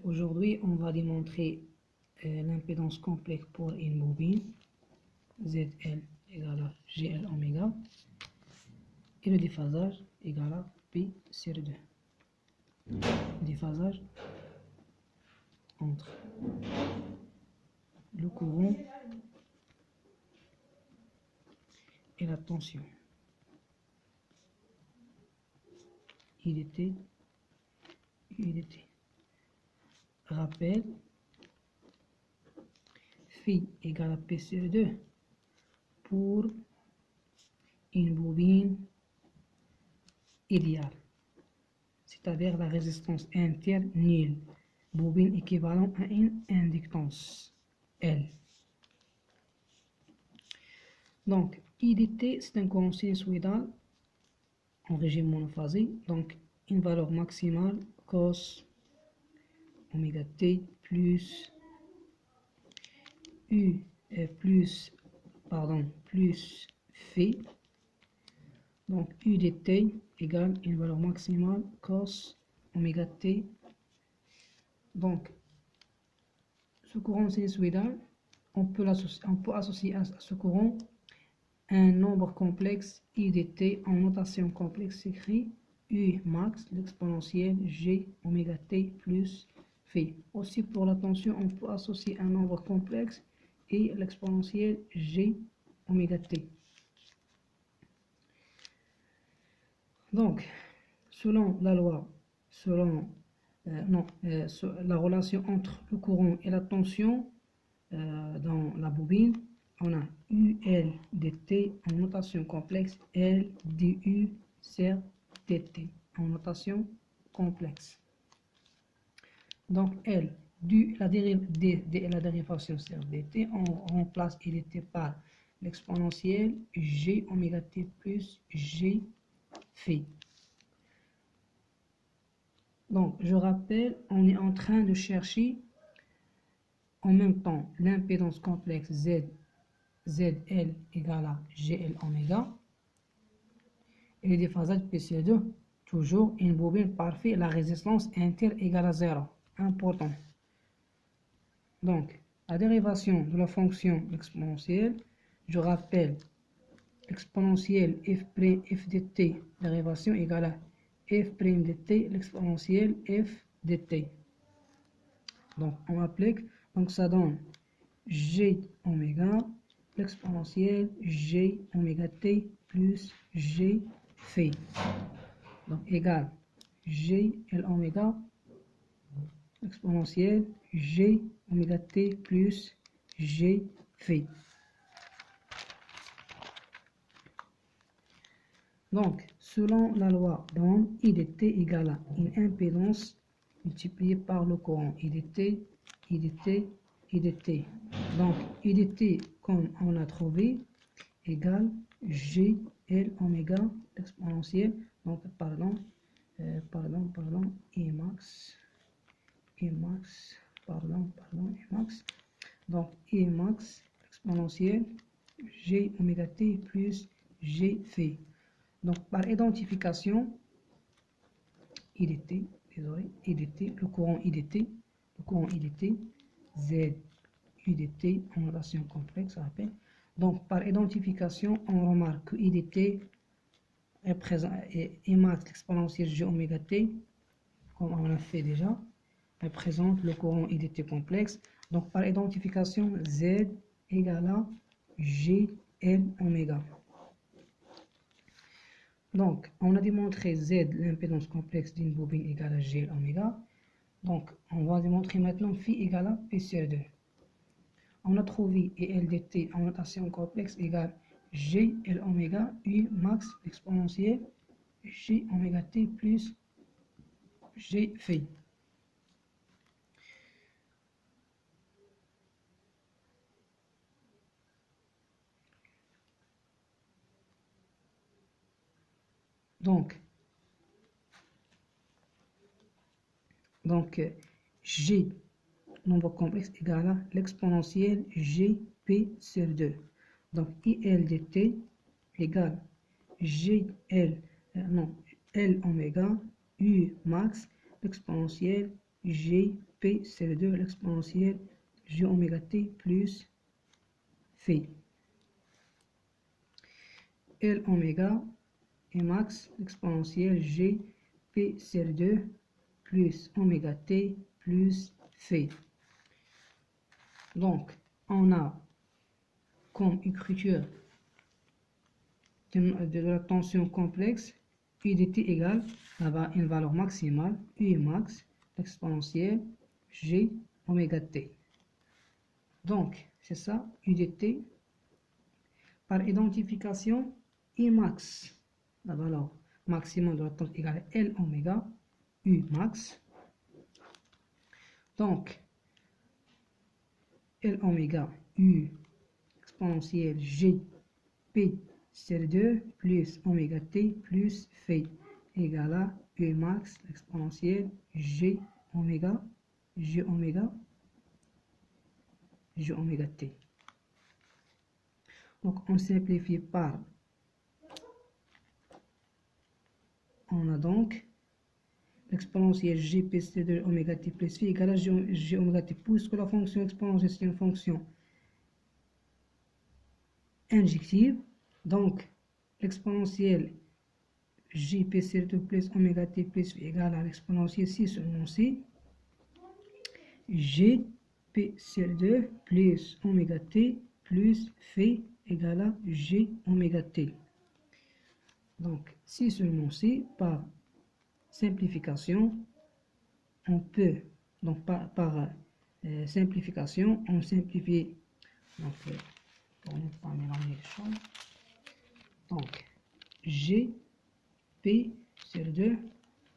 Aujourd'hui, on va démontrer l'impédance complexe pour une bobine ZL égale à GL oméga et le déphasage égale à P sur 2. Déphasage entre le courant et la tension. IDT. Rappel, phi égale à P sur 2 pour une bobine idéale, c'est-à-dire la résistance interne nulle, bobine équivalente à une inductance L. Donc, IDT, c'est un courant sinusoïdal en régime monophasé, donc une valeur maximale cos oméga t plus U plus phi. Donc U de t égale une valeur maximale cos oméga t. Donc ce courant sinusoïdal, on peut associer à ce courant un nombre complexe I de t en notation complexe écrit U max l'exponentielle G oméga t plus phi. Aussi pour la tension, on peut associer un nombre complexe et l'exponentielle G oméga t. Donc, selon la loi, la relation entre le courant et la tension dans la bobine, on a UL dt en notation complexe, L du sur dt en notation complexe. Donc L du la dérivation sur dt, on remplace dt par l'exponentielle G oméga t plus G phi. Donc je rappelle, on est en train de chercher en même temps l'impédance complexe ZL égale à GL oméga et le déphasage PC2, toujours une bobine parfaite, la résistance interne égale à 0. Important. Donc, la dérivation de la fonction exponentielle, je rappelle, exponentielle f de t, dérivation égale à f' de t, l'exponentielle f de t. Donc, on applique, donc ça donne g oméga, l'exponentielle g oméga t plus g phi. Donc, égale g l oméga, exponentielle g oméga t plus g phi. Donc, selon la loi d'Ohm, I de t égale à une impédance multipliée par le courant I de t. Donc, I de t, comme on a trouvé, égale G L oméga exponentielle, donc I max, donc I max exponentielle G oméga t plus G phi. Donc par identification, IDT, le courant IDT, Z UDT en relation complexe, ça rappelle. Donc par identification, on remarque que IDT est présent et max l'exponentielle G oméga t, comme on l'a fait déjà, représente le courant IDT complexe. Donc par identification, Z égale à GL oméga. Donc, on a démontré Z, l'impédance complexe d'une bobine égale à GL oméga. Donc, on va démontrer maintenant phi égale à P sur 2. On a trouvé EL dt en notation complexe égale GL oméga U max exponentielle G oméga t plus G phi. Donc G, nombre complexe égale à l'exponentielle Gp sur 2. Donc IL dt égale L oméga U max exponentielle G, P sur 2, l'exponentielle G oméga T plus phi. L oméga et max, exponentielle G, P sur 2 plus oméga T plus phi. Donc, on a comme écriture de la tension complexe U de T égale une valeur maximale U max, exponentielle G oméga T. Donc, c'est ça, U de T. Par identification, I max, la valeur maximum de la tension égale L oméga U max. Donc, L oméga U exponentielle G P sur 2 plus oméga T plus phi égale à U max exponentielle G oméga T. Donc, on simplifie par, on a donc l'exponentielle Gp sur 2 oméga T plus phi égale à G oméga T, puisque la fonction exponentielle c'est une fonction injective. Donc, l'exponentielle Gp sur 2 plus oméga T plus phi égale à l'exponentielle C seulement C, Gp sur 2 plus oméga T plus phi égale à G oméga T. Donc, C seulement C, par simplification, on peut, donc par simplification, on simplifie, donc, pour ne pas mélanger les choses. Donc, G, P sur 2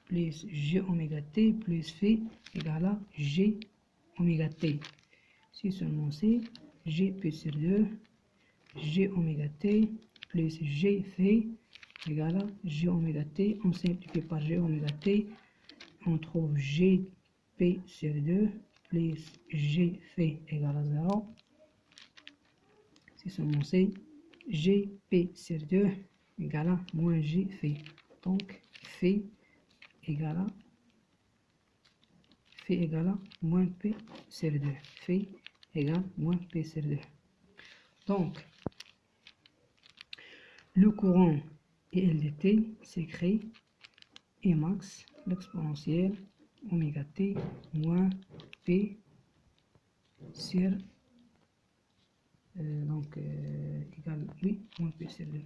plus G oméga T plus phi égale à G oméga T. Si seulement C, G, P sur 2, G oméga T plus G phi égale à G oméga T. On simplifie par G oméga T. On trouve G, P sur 2 plus G phi égale à 0. Si seulement C, G, P sur 2 égale à moins G phi. Donc, phi égale à moins P sur 2. Phi égale moins P sur 2. Donc, le courant L de T s'écrit E max, l'exponentielle oméga T moins P sur égale, oui, moins P sur 2.